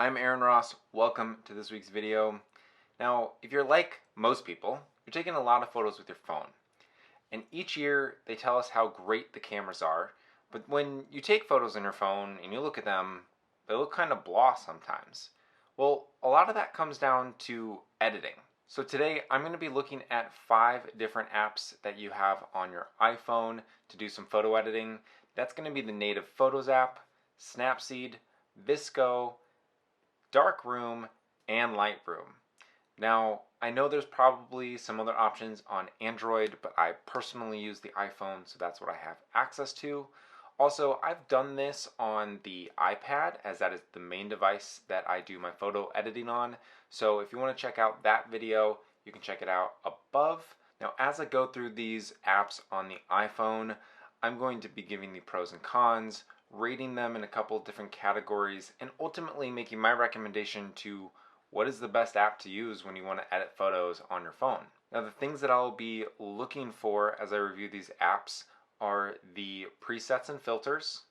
I'm Aaron Ross. Welcome to this week's video. Now, if you're like most people, you're taking a lot of photos with your phone. And each year they tell us how great the cameras are, but when you take photos on your phone and you look at them, they look kind of blah sometimes. Well, a lot of that comes down to editing. So today I'm going to be looking at 5 different apps that you have on your iPhone to do some photo editing. That's going to be the native Photos app, Snapseed, VSCO, Darkroom, and Lightroom. Now, I know there's probably some other options on Android, but I personally use the iPhone, so that's what I have access to. Also, I've done this on the iPad, as that is the main device that I do my photo editing on. So if you want to check out that video, you can check it out above. Now, as I go through these apps on the iPhone, I'm going to be giving the pros and cons, rating them in a couple of different categories, and ultimately making my recommendation to what is the best app to use when you want to edit photos on your phone. Now, the things that I'll be looking for as I review these apps are the presets and filters,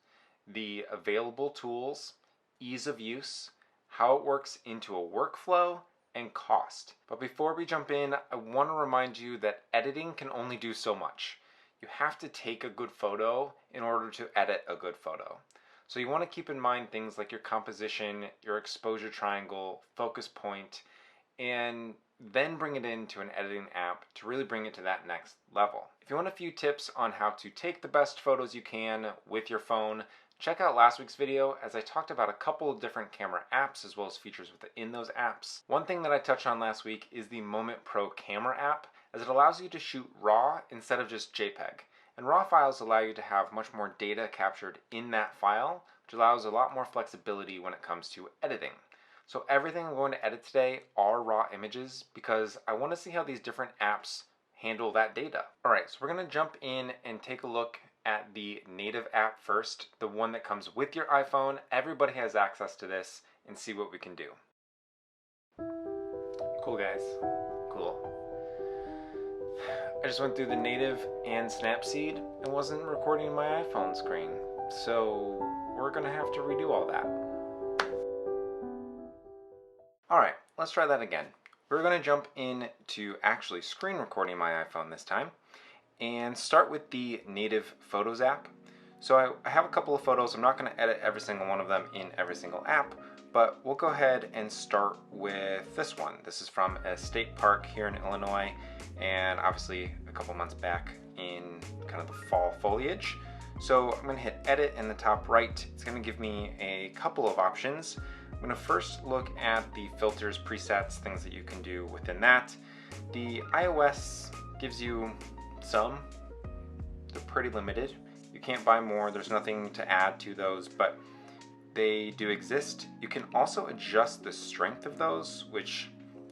the available tools, ease of use, how it works into a workflow, and cost. But before we jump in, I want to remind you that editing can only do so much. You have to take a good photo in order to edit a good photo. So you want to keep in mind things like your composition, your exposure triangle, focus point, and then bring it into an editing app to really bring it to that next level. If you want a few tips on how to take the best photos you can with your phone, check out last week's video as I talked about a couple of different camera apps as well as features within those apps. One thing that I touched on last week is the Moment Pro camera app, as it allows you to shoot RAW instead of just JPEG. And RAW files allow you to have much more data captured in that file, which allows a lot more flexibility when it comes to editing. So everything I'm going to edit today are RAW images because I want to see how these different apps handle that data. Alright, so we're going to jump in and take a look at the native app first, the one that comes with your iPhone. Everybody has access to this, and see what we can do. Cool, guys. Cool. I just went through the native and Snapseed and wasn't recording my iPhone screen. So we're gonna have to redo all that. Alright, let's try that again. We're gonna jump into actually screen recording my iPhone this time and start with the native Photos app. So I have a couple of photos. I'm not gonna edit every single one of them in every single app, but we'll go ahead and start with this one. This is from a state park here in Illinois, and obviously a couple months back in kind of the fall foliage. So I'm going to hit edit in the top right. It's going to give me a couple of options. I'm going to first look at the filters, presets, things that you can do within that. The iOS gives you some. They're pretty limited. You can't buy more. There's nothing to add to those, but they do exist. You can also adjust the strength of those, which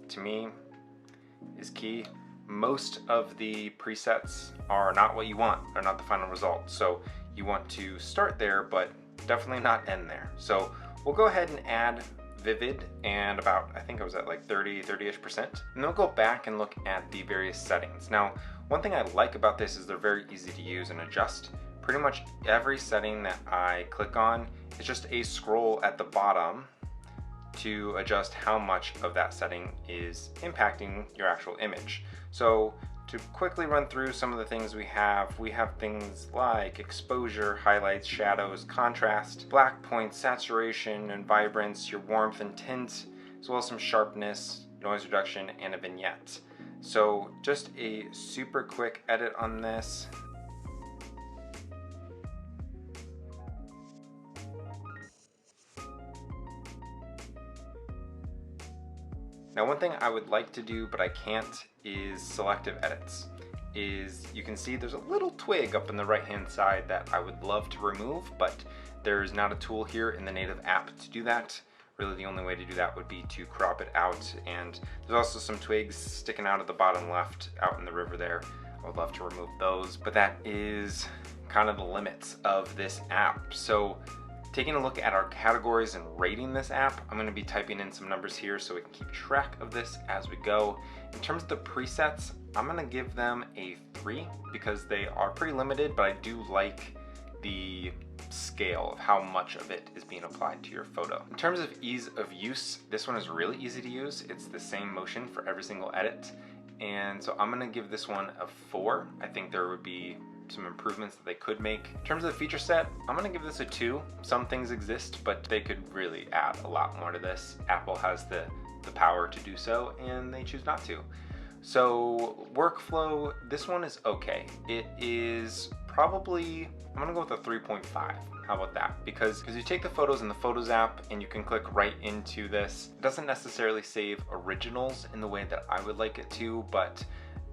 to me is key. Most of the presets are not what you want. They're not the final result. So you want to start there, but definitely not end there. So we'll go ahead and add vivid and about, I think I was at like 30-ish%. And then we'll go back and look at the various settings. Now, one thing I like about this is they're very easy to use and adjust. Pretty much every setting that I click on is just a scroll at the bottom to adjust how much of that setting is impacting your actual image. So to quickly run through some of the things we have things like exposure, highlights, shadows, contrast, black points, saturation and vibrance, your warmth and tint, as well as some sharpness, noise reduction, and a vignette. So just a super quick edit on this. Now, one thing I would like to do, but I can't, is selective edits. You can see there's a little twig up in the right-hand side that I would love to remove, but there's not a tool here in the native app to do that. Really, the only way to do that would be to crop it out, and there's also some twigs sticking out at the bottom left, out in the river there. I would love to remove those, but that is kind of the limits of this app. So taking a look at our categories and rating this app, I'm going to be typing in some numbers here so we can keep track of this as we go. In terms of the presets, I'm going to give them a 3 because they are pretty limited, but I do like the scale of how much of it is being applied to your photo. In terms of ease of use, this one is really easy to use. It's the same motion for every single edit. And so I'm gonna give this one a 4. I think there would be some improvements that they could make. In terms of the feature set, I'm gonna give this a 2. Some things exist, but they could really add a lot more to this. Apple has the power to do so, and they choose not to. So workflow, this one is okay. It is probably, I'm gonna go with a 3.5. How about that? Because you take the photos in the Photos app and you can click right into this. It doesn't necessarily save originals in the way that I would like it to, but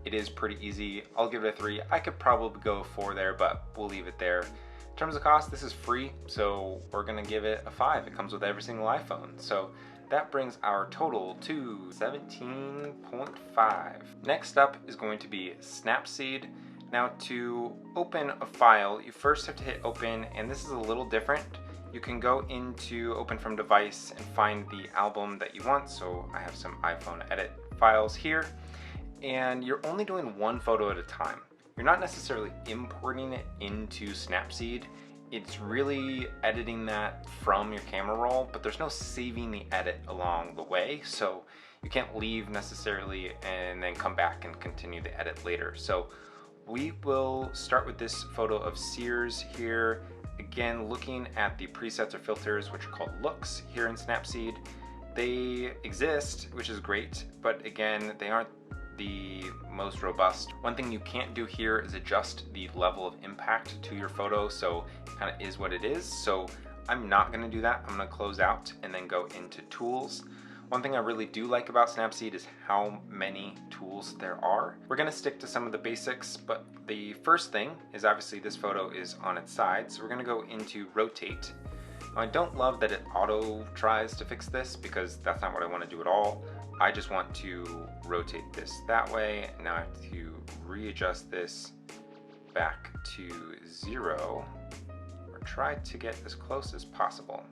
it is pretty easy. I'll give it a 3. I could probably go a 4 there, but we'll leave it there. In terms of cost, this is free, so we're gonna give it a 5. It comes with every single iPhone. So that brings our total to 17.5. Next up is going to be Snapseed. Now to open a file, you first have to hit open, and this is a little different. You can go into open from device and find the album that you want. So I have some iPhone edit files here, and you're only doing one photo at a time. You're not necessarily importing it into Snapseed. It's really editing that from your camera roll, but there's no saving the edit along the way, so you can't leave necessarily and then come back and continue the edit later. So we will start with this photo of Sears here. Again, looking at the presets or filters, which are called looks here in Snapseed. They exist, which is great, but again, they aren't the most robust. One thing you can't do here is adjust the level of impact to your photo, so it kind of is what it is. So I'm not gonna do that. I'm gonna close out and then go into tools. One thing I really do like about Snapseed is how many tools there are. We're gonna stick to some of the basics, but the first thing is obviously this photo is on its side, so we're gonna go into rotate. Now, I don't love that it auto tries to fix this because that's not what I want to do at all. I just want to rotate this that way. Now I have to readjust this back to 0 or try to get as close as possible.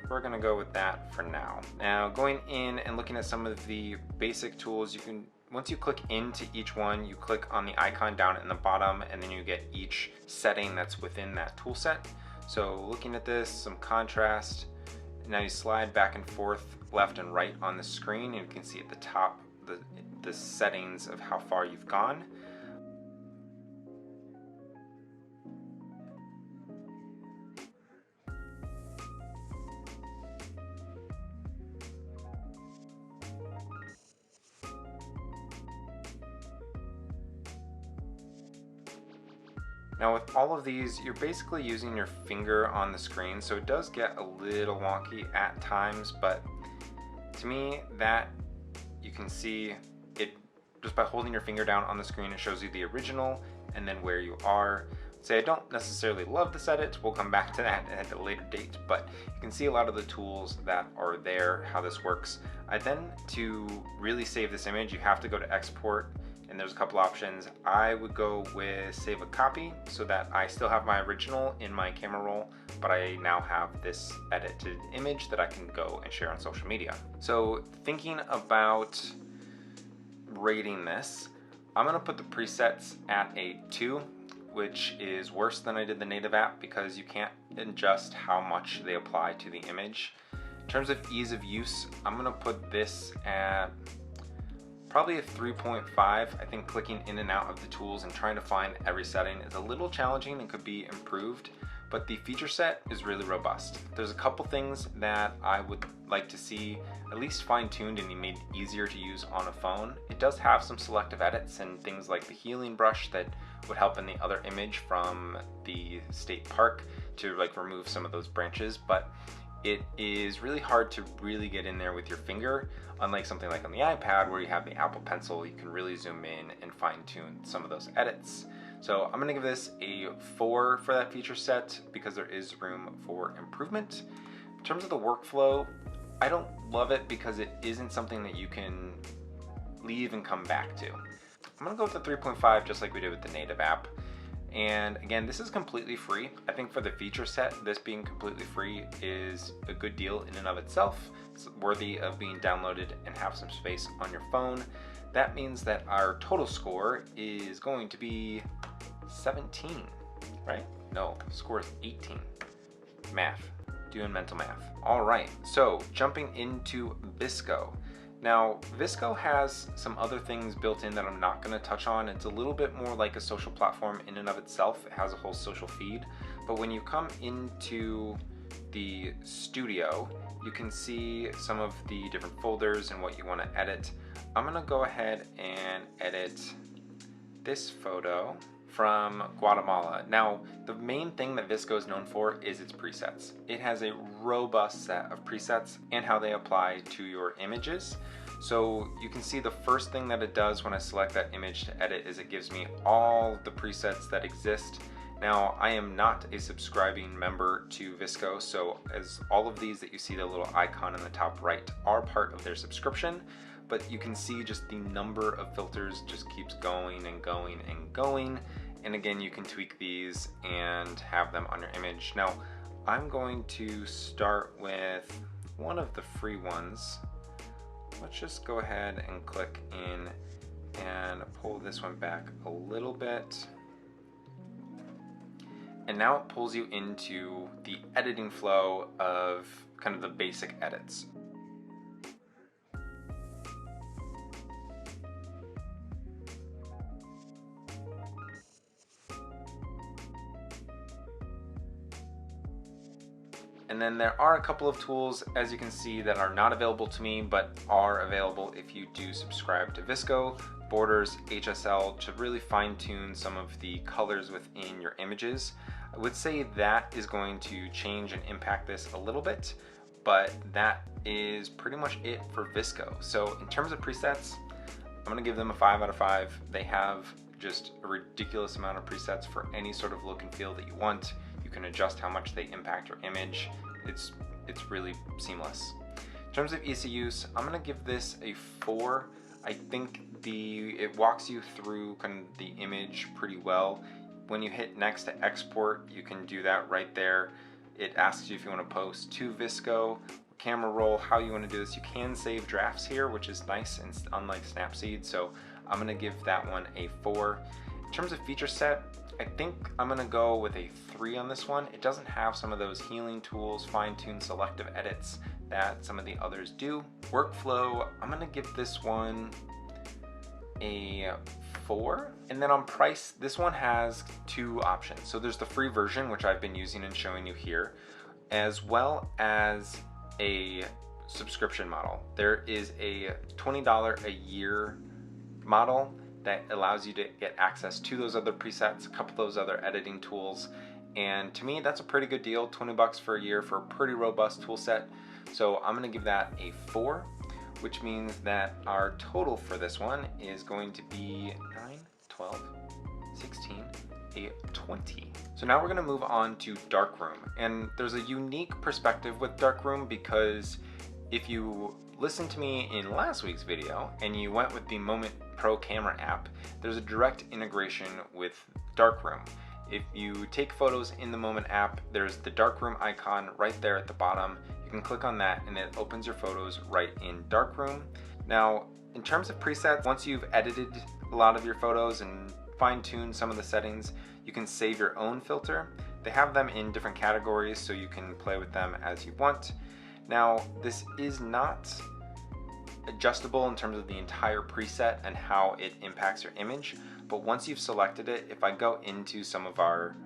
We're gonna go with that for now. Now going in and looking at some of the basic tools, you can, once you click into each one, you click on the icon down in the bottom and then you get each setting that's within that tool set. So looking at this, some contrast. Now you slide back and forth left and right on the screen, and you can see at the top the settings of how far you've gone. Now with all of these, you're basically using your finger on the screen, so it does get a little wonky at times, but to me, that you can see it just by holding your finger down on the screen. It shows you the original and then where you are. Say I don't necessarily love this edit, we'll come back to that at a later date, but you can see a lot of the tools that are there, how this works. Then to really save this image, you have to go to export, and there's a couple options. I would go with save a copy so that I still have my original in my camera roll, but I now have this edited image that I can go and share on social media. So thinking about rating this, I'm gonna put the presets at a 2, which is worse than I did the native app because you can't adjust how much they apply to the image. In terms of ease of use, I'm gonna put this at probably a 3.5. I think clicking in and out of the tools and trying to find every setting is a little challenging and could be improved, but the feature set is really robust. There's a couple things that I would like to see at least fine-tuned and made easier to use on a phone. It does have some selective edits and things like the healing brush that would help in the other image from the state park to like remove some of those branches, but it is really hard to really get in there with your finger, unlike something like on the iPad where you have the Apple Pencil. You can really zoom in and fine-tune some of those edits. So I'm gonna give this a 4 for that feature set because there is room for improvement. In terms of the workflow, I don't love it because it isn't something that you can leave and come back to. I'm gonna go with the 3.5 just like we did with the native app. And again, this is completely free. I think for the feature set, this being completely free is a good deal in and of itself. It's worthy of being downloaded and have some space on your phone. That means that our total score is going to be 17, right? No, score is 18. Math, doing mental math. All right, so jumping into VSCO. Now, VSCO has some other things built in that I'm not going to touch on. It's a little bit more like a social platform in and of itself. It has a whole social feed. But when you come into the studio, you can see some of the different folders and what you want to edit. I'm going to go ahead and edit this photo from Guatemala. Now, the main thing that VSCO is known for is its presets. It has a robust set of presets and how they apply to your images. So you can see the first thing that it does when I select that image to edit is it gives me all the presets that exist. Now, I am not a subscribing member to VSCO, so as all of these that you see the little icon in the top right are part of their subscription, but you can see just the number of filters just keeps going and going and going. And again, you can tweak these and have them on your image. Now, I'm going to start with one of the free ones. Let's just go ahead and click in and pull this one back a little bit. And now it pulls you into the editing flow of kind of the basic edits. And then there are a couple of tools, as you can see, that are not available to me, but are available if you do subscribe to VSCO, borders, HSL, to really fine tune some of the colors within your images. I would say that is going to change and impact this a little bit, but that is pretty much it for VSCO. So in terms of presets, I'm gonna give them a 5 out of 5. They have just a ridiculous amount of presets for any sort of look and feel that you want. You can adjust how much they impact your image. It's really seamless. In terms of ease of use, I'm gonna give this a 4. I think it walks you through kind of the image pretty well. When you hit next to export, you can do that right there. It asks you if you want to post to VSCO, camera roll, how you want to do this. You can save drafts here, which is nice, and unlike Snapseed, so I'm gonna give that one a 4. In terms of feature set, I think I'm gonna go with a 3 on this one. It doesn't have some of those healing tools, fine-tuned selective edits that some of the others do. Workflow, I'm gonna give this one a 4. And then on price, this one has 2 options. So there's the free version, which I've been using and showing you here, as well as a subscription model. There is a $20 a year model that allows you to get access to those other presets, a couple of those other editing tools. And to me, that's a pretty good deal, 20 bucks for a year for a pretty robust tool set. So I'm gonna give that a 4, which means that our total for this one is going to be 9, 12, 16, a 20. So now we're gonna move on to Darkroom. And there's a unique perspective with Darkroom because if you listened to me in last week's video and you went with the Moment Pro camera app, there's a direct integration with Darkroom. If you take photos in the Moment app, there's the Darkroom icon right there at the bottom. You can click on that and it opens your photos right in Darkroom. Now, in terms of presets, once you've edited a lot of your photos and fine-tuned some of the settings, you can save your own filter. They have them in different categories so you can play with them as you want. Now, this is not adjustable in terms of the entire preset and how it impacts your image, but once you've selected it, if I go into some of our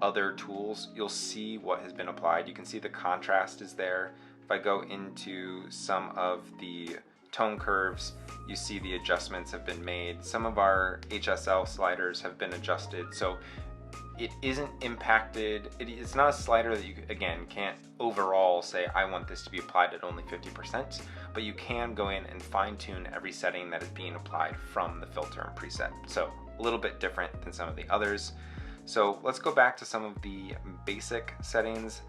other tools, you'll see what has been applied. You can see the contrast is there. If I go into some of the tone curves, you see the adjustments have been made. Some of our HSL sliders have been adjusted, so it isn't impacted. It's not a slider that you, again, can't overall say, I want this to be applied at only 50%, but you can go in and fine tune every setting that is being applied from the filter and preset. So a little bit different than some of the others. So let's go back to some of the basic settings.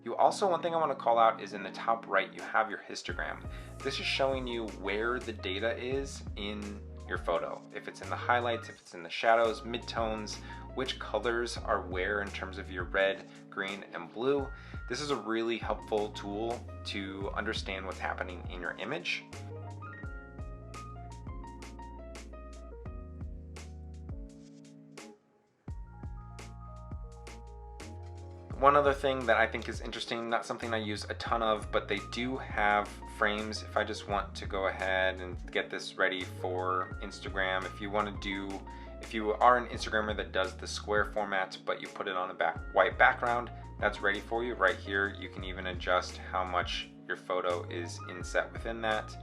You also, one thing I want to call out is in the top right, you have your histogram. This is showing you where the data is in your photo. If it's in the highlights, if it's in the shadows, midtones, which colors are where in terms of your red, green, and blue. This is a really helpful tool to understand what's happening in your image. One other thing that I think is interesting, not something I use a ton of, but they do have frames if I just want to go ahead and get this ready for Instagram. If you are an Instagrammer that does the square format, but you put it on a white background, that's ready for you right here. You can even adjust how much your photo is inset within that,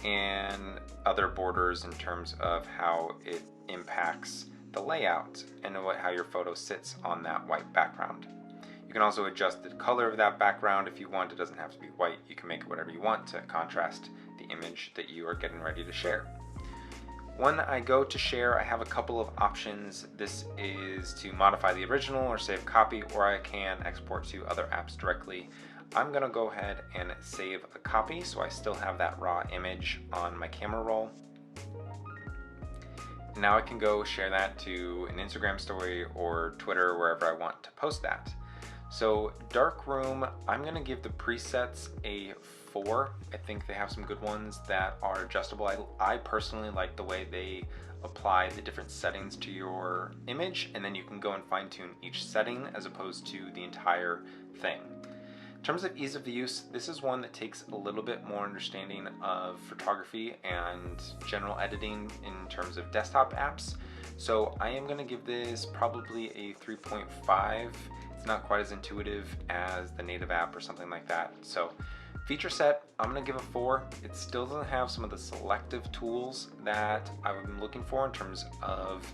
and other borders in terms of how it impacts the layout and how your photo sits on that white background. You can also adjust the color of that background if you want. It doesn't have to be white. You can make it whatever you want to contrast the image that you are getting ready to share. When I go to share, I have a couple of options. This is to modify the original or save copy, or I can export to other apps directly. I'm gonna go ahead and save a copy so I still have that raw image on my camera roll. Now I can go share that to an Instagram story or Twitter, wherever I want to post that. So Darkroom, I'm gonna give the presets a 4. I think they have some good ones that are adjustable. I personally like the way they apply the different settings to your image, and then you can go and fine tune each setting as opposed to the entire thing. In terms of ease of use, this is one that takes a little bit more understanding of photography and general editing in terms of desktop apps. So I am gonna give this probably a 3.5. It's not quite as intuitive as the native app or something like that. So feature set, I'm gonna give a 4. It still doesn't have some of the selective tools that I've been looking for in terms of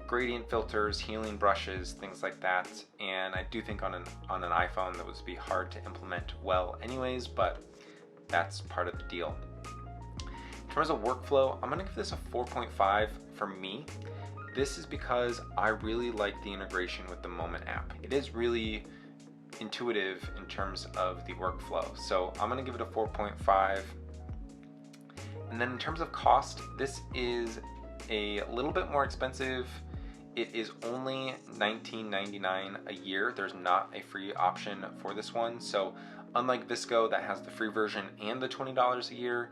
gradient filters, healing brushes, things like that. And I do think on an iPhone that would be hard to implement well anyways, but that's part of the deal. In terms of workflow, I'm gonna give this a 4.5 for me. This is because I really like the integration with the Moment app. It is really intuitive in terms of the workflow. So I'm gonna give it a 4.5. And then in terms of cost, this is a little bit more expensive. It is only $19.99 a year. There's not a free option for this one. So unlike VSCO that has the free version and the $20 a year,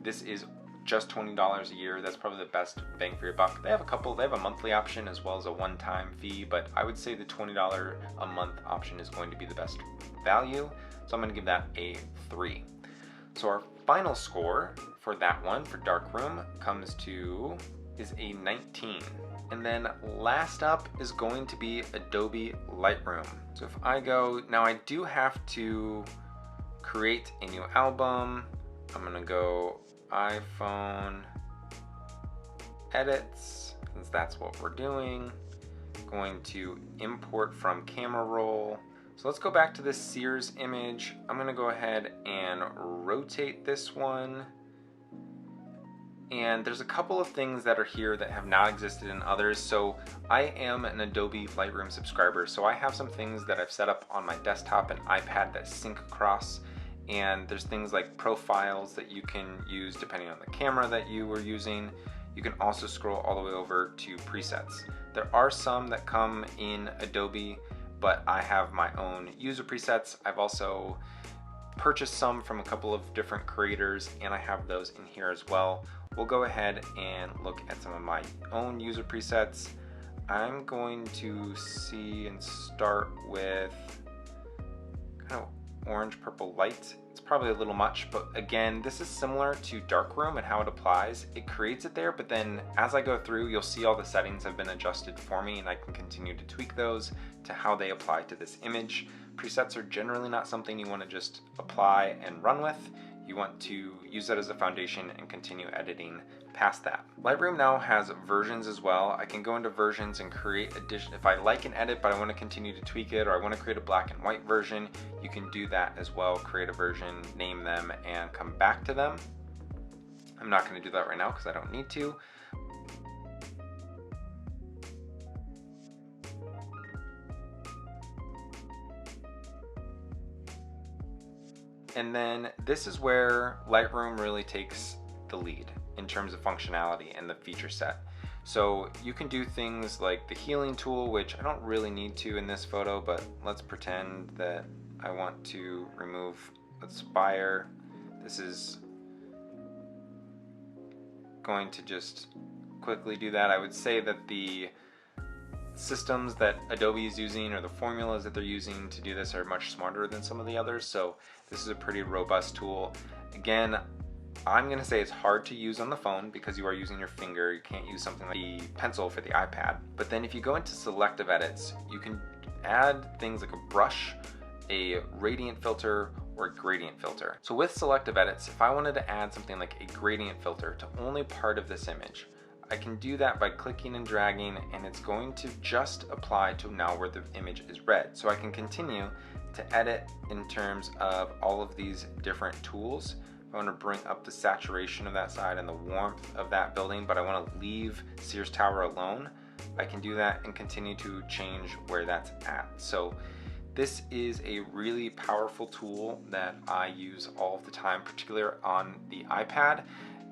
this is just $20 a year. That's probably the best bang for your buck. They have a monthly option as well as a one-time fee, but I would say the $20 a month option is going to be the best value. So I'm gonna give that a 3. So our final score for that one, for Darkroom, is a 19. And then last up is going to be Adobe Lightroom. So if I go, now I do have to create a new album. I'm gonna go iPhone edits, since that's what we're doing. Going to import from camera roll. So let's go back to this Sears image. I'm gonna go ahead and rotate this one. And there's a couple of things that are here that have not existed in others. So I am an Adobe Lightroom subscriber. So I have some things that I've set up on my desktop and iPad that sync across. And there's things like profiles that you can use depending on the camera that you were using. You can also scroll all the way over to presets. There are some that come in Adobe, but I have my own user presets. I've also purchased some from a couple of different creators, and I have those in here as well. We'll go ahead and look at some of my own user presets. I'm going to see and start with kind of orange purple light. It's probably a little much, but again, this is similar to Darkroom and how it applies. It creates it there, but then as I go through, you'll see all the settings have been adjusted for me, and I can continue to tweak those to how they apply to this image. Presets are generally not something you want to just apply and run with. You want to use that as a foundation and continue editing past that. Lightroom now has versions as well. I can go into versions and create addition. If I like an edit but I want to continue to tweak it, or I want to create a black and white version, you can do that as well. Create a version, name them, and come back to them. I'm not going to do that right now because I don't need to. And then this is where Lightroom really takes the lead in terms of functionality and the feature set. So you can do things like the healing tool, which I don't really need to in this photo, but let's pretend that I want to remove a spire. This is going to just quickly do that. I would say that the systems that Adobe is using, or the formulas that they're using to do this, are much smarter than some of the others, so this is a pretty robust tool. Again, I'm going to say it's hard to use on the phone because you are using your finger. You can't use something like the pencil for the iPad. But then if you go into selective edits, you can add things like a brush, a radiant filter, or a gradient filter. So with selective edits, if I wanted to add something like a gradient filter to only part of this image, I can do that by clicking and dragging, and it's going to just apply to now where the image is red. So I can continue to edit in terms of all of these different tools. I want to bring up the saturation of that side and the warmth of that building, but I want to leave Sears Tower alone. I can do that and continue to change where that's at. So this is a really powerful tool that I use all the time, particularly on the iPad.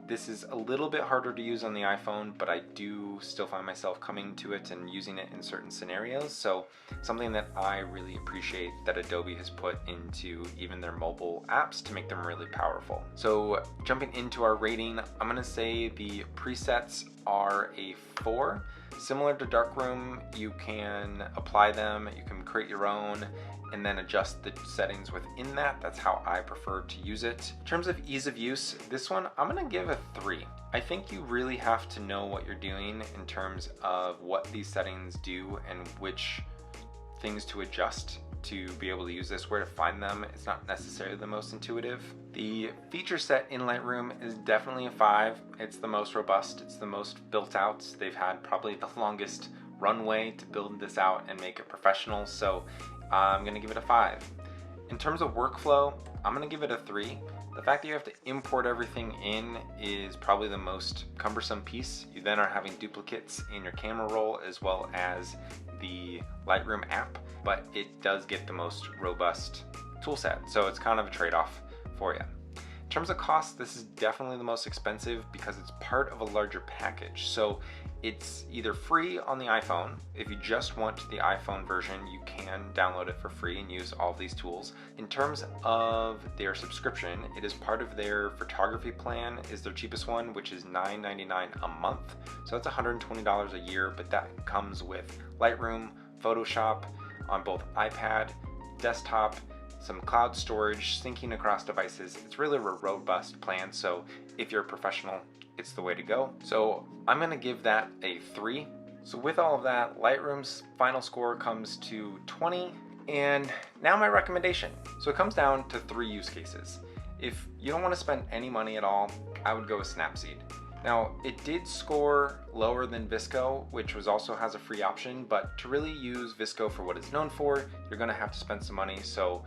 This is a little bit harder to use on the iPhone, but I do still find myself coming to it and using it in certain scenarios. So something that I really appreciate that Adobe has put into even their mobile apps to make them really powerful. So jumping into our rating, I'm gonna say the presets are a 4. Similar to Darkroom, you can apply them, you can create your own, and then adjust the settings within that. That's how I prefer to use it. In terms of ease of use, this one I'm gonna give a 3. I think you really have to know what you're doing in terms of what these settings do and which things to adjust to be able to use this, where to find them. It's not necessarily the most intuitive. The feature set in Lightroom is definitely a 5. It's the most robust, it's the most built out. They've had probably the longest runway to build this out and make it professional, so I'm gonna give it a 5. In terms of workflow, I'm gonna give it a 3. The fact that you have to import everything in is probably the most cumbersome piece. You then are having duplicates in your camera roll as well as the Lightroom app, but it does get the most robust tool set, so it's kind of a trade-off for you. In terms of cost, this is definitely the most expensive because it's part of a larger package. So it's either free on the iPhone. If you just want the iPhone version, you can download it for free and use all of these tools. In terms of their subscription, it is part of their photography plan, is their cheapest one, which is $9.99 a month. So that's $120 a year, but that comes with Lightroom, Photoshop on both iPad, desktop, some cloud storage, syncing across devices. It's really a robust plan, so if you're a professional, it's the way to go. So I'm gonna give that a 3. So with all of that, Lightroom's final score comes to 20, and now my recommendation. So it comes down to 3 use cases. If you don't wanna spend any money at all, I would go with Snapseed. Now, it did score lower than VSCO, which also has a free option, but to really use VSCO for what it's known for, you're gonna have to spend some money. So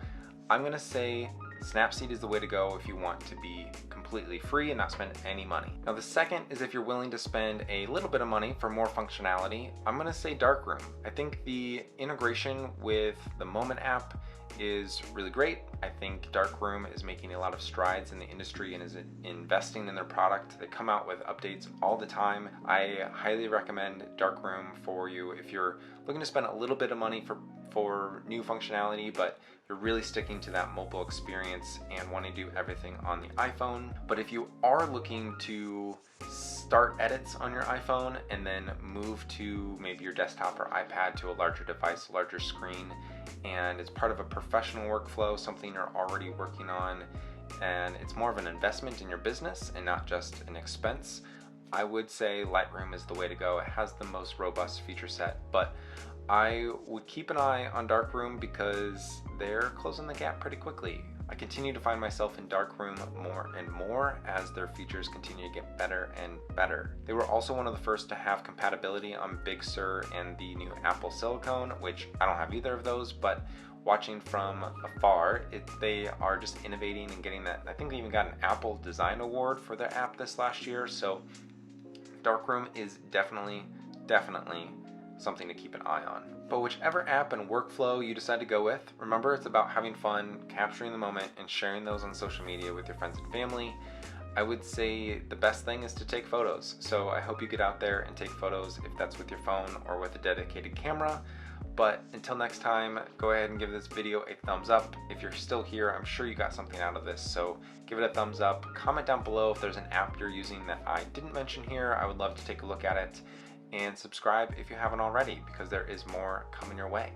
I'm gonna say Snapseed is the way to go if you want to be completely free and not spend any money. Now the second is if you're willing to spend a little bit of money for more functionality, I'm gonna say Darkroom. I think the integration with the Moment app is really great. I think Darkroom is making a lot of strides in the industry and is investing in their product. They come out with updates all the time. I highly recommend Darkroom for you if you're looking to spend a little bit of money for new functionality, but you're really sticking to that mobile experience and wanting to do everything on the iPhone. But if you are looking to start edits on your iPhone and then move to maybe your desktop or iPad to a larger device, a larger screen, and it's part of a professional workflow, something you're already working on, and it's more of an investment in your business and not just an expense, I would say Lightroom is the way to go. It has the most robust feature set, but I would keep an eye on Darkroom because they're closing the gap pretty quickly. I continue to find myself in Darkroom more and more as their features continue to get better and better. They were also one of the first to have compatibility on Big Sur and the new Apple Silicone, which I don't have either of those, but watching from afar, they are just innovating and getting that. I think they even got an Apple Design Award for their app this last year, so Darkroom is definitely something to keep an eye on. But whichever app and workflow you decide to go with, remember it's about having fun, capturing the moment, and sharing those on social media with your friends and family. I would say the best thing is to take photos. So I hope you get out there and take photos, if that's with your phone or with a dedicated camera. But until next time, go ahead and give this video a thumbs up. If you're still here, I'm sure you got something out of this, so give it a thumbs up. Comment down below if there's an app you're using that I didn't mention here. I would love to take a look at it. And subscribe if you haven't already, because there is more coming your way.